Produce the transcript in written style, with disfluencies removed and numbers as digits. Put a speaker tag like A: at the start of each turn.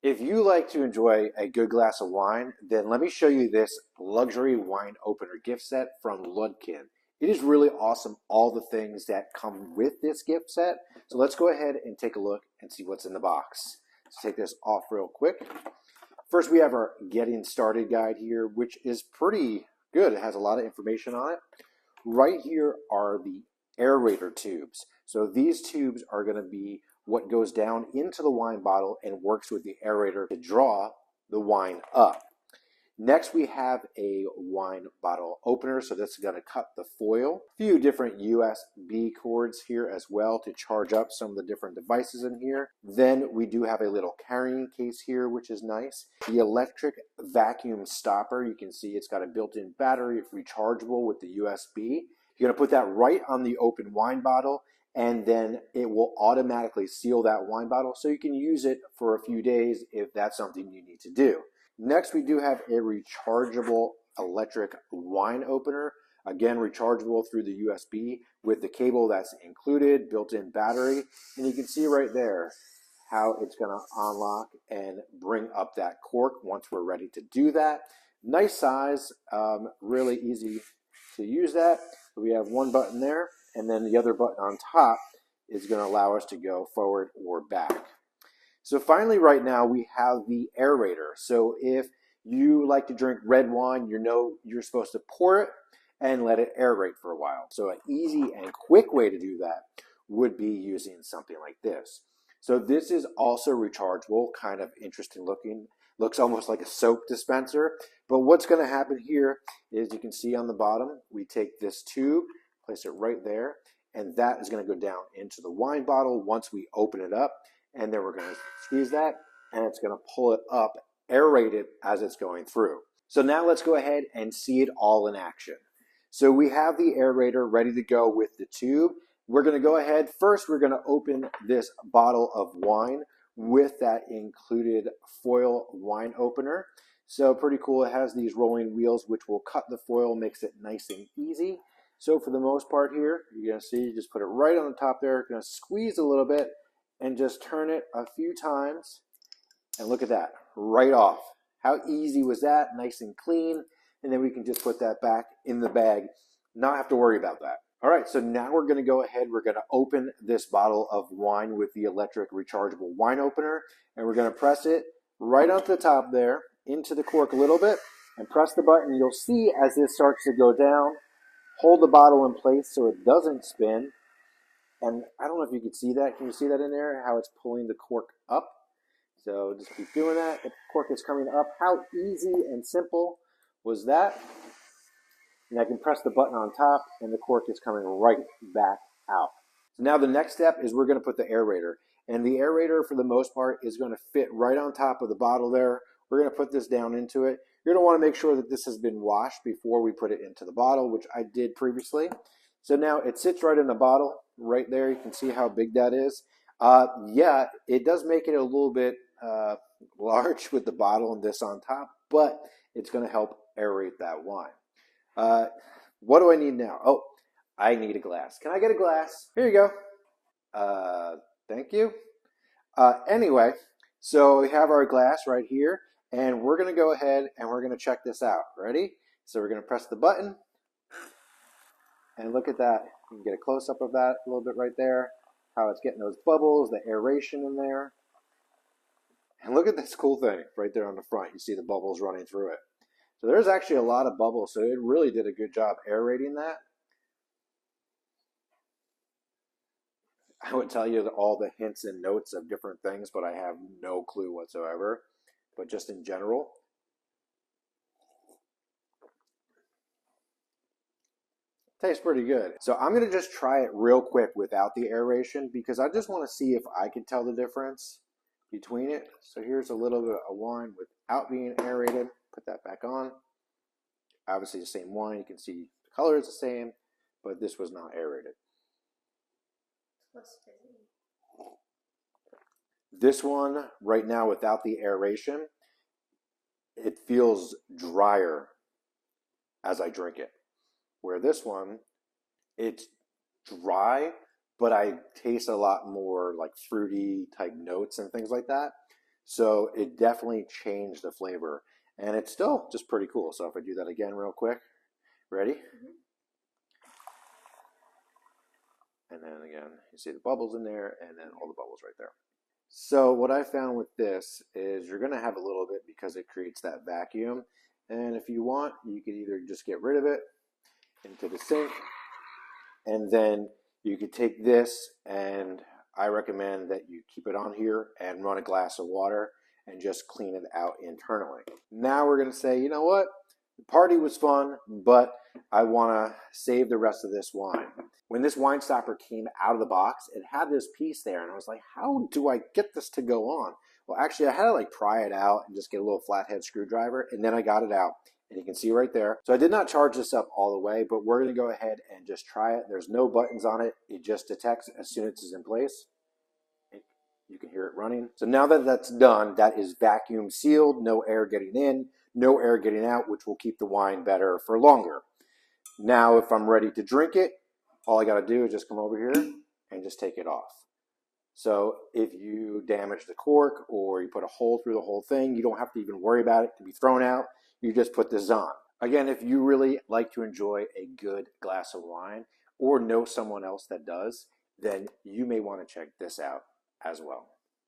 A: If you like to enjoy a good glass of wine, then let me show you this luxury wine opener gift set from LudKim. It is really awesome, all the things that come with this gift set. So let's go ahead and take a look and see what's in the box. Let's take this off real quick. First, we have our getting started guide here, which is pretty good. It has a lot of information on it. Right here are the aerator tubes. So these tubes are going to be what goes down into the wine bottle and works with the aerator to draw the wine up. Next, we have a wine bottle opener. So this is going to cut the foil. A few different USB cords here as well to charge up some of the different devices in here. Then we do have a little carrying case here, which is nice. The electric vacuum stopper, you can see it's got a built-in battery, rechargeable with the USB. You're going to put that right on the open wine bottle, and then it will automatically seal that wine bottle so you can use it for a few days if that's something you need to do. Next, we do have a rechargeable electric wine opener. Again, rechargeable through the USB with the cable that's included, built-in battery. And you can see right there how it's going to unlock and bring up that cork once we're ready to do that. Nice size, really easy to use that. We have one button there, and then the other button on top is going to allow us to go forward or back. So finally, right now, we have the aerator. So if you like to drink red wine, you know you're supposed to pour it and let it aerate for a while. So an easy and quick way to do that would be using something like this. So this is also rechargeable, kind of interesting looking. Looks almost like a soap dispenser. But what's going to happen here is you can see on the bottom, we take this tube, place it right there, and that is going to go down into the wine bottle once we open it up. And then we're going to squeeze that, and it's going to pull it up, aerate it as it's going through. So now let's go ahead and see it all in action. So we have the aerator ready to go with the tube. We're going to go ahead. First, we're going to open this bottle of wine with that included foil wine opener. So pretty cool. It has these rolling wheels, which will cut the foil, makes it nice and easy. So for the most part here, you're going to see, just put it right on the top there. You're going to squeeze a little bit and just turn it a few times. And look at that, right off. How easy was that? Nice and clean. And then we can just put that back in the bag, not have to worry about that. All right, so now we're going to go ahead. We're going to open this bottle of wine with the electric rechargeable wine opener, and we're going to press it right onto the top there, into the cork a little bit, and press the button. You'll see as this starts to go down, hold the bottle in place so it doesn't spin. And I don't know if you can see that. Can you see that in there, how it's pulling the cork up? So just keep doing that. The cork is coming up. How easy and simple was that? And I can press the button on top, and the cork is coming right back out. So now the next step is we're going to put the aerator. And the aerator, for the most part, is going to fit right on top of the bottle there. We're going to put this down into it. You're going to want to make sure that this has been washed before we put it into the bottle, which I did previously. So now it sits right in the bottle, right there. You can see how big that is. Yeah, it does make it a little bit large with the bottle and this on top, but it's going to help aerate that wine. What do I need now? Oh, I need a glass. Can I get a glass? Here you go. Thank you. Anyway, so we have our glass right here, and we're going to go ahead and we're going to check this out. Ready? So we're going to press the button, and look at that. You can get a close-up of that a little bit right there, how it's getting those bubbles, the aeration in there. And look at this cool thing right there on the front. You see the bubbles running through it. So there's actually a lot of bubbles, so it really did a good job aerating that. I would tell you all the hints and notes of different things, but I have no clue whatsoever. But just in general, tastes pretty good. So I'm going to just try it real quick without the aeration because I just want to see if I can tell the difference between it. So here's a little bit of wine without being aerated. Put that back on. Obviously the same wine. You can see the color is the same, but this was not aerated. This one right now without the aeration, it feels drier as I drink it. Where this one, it's dry, but I taste a lot more like fruity type notes and things like that. So it definitely changed the flavor, and it's still just pretty cool. So if I do that again real quick, ready? And then again, you see the bubbles in there, and then all the bubbles right there. So what I found with this is you're going to have a little bit because it creates that vacuum. And if you want, you could either just get rid of it into the sink, and then you could take this, and I recommend that you keep it on here and run a glass of water and just clean it out internally. Now we're going to say, you know what? The party was fun, but I want to save the rest of this wine. When this wine stopper came out of the box, it had this piece there, and I was like, how do I get this to go on? Well, actually, I had to like pry it out and just get a little flathead screwdriver, and then I got it out. And you can see right there. So I did not charge this up all the way, but we're going to go ahead and just try it. There's no buttons on it. It just detects as soon as it's in place. You can hear it running. So now that that's done, that is vacuum sealed, no air getting in, no air getting out, which will keep the wine better for longer. Now, if I'm ready to drink it, all I got to do is just come over here and just take it off. So if you damage the cork or you put a hole through the whole thing, you don't have to even worry about it to be thrown out. You just put this on. Again, if you really like to enjoy a good glass of wine or know someone else that does, then you may want to check this out as well.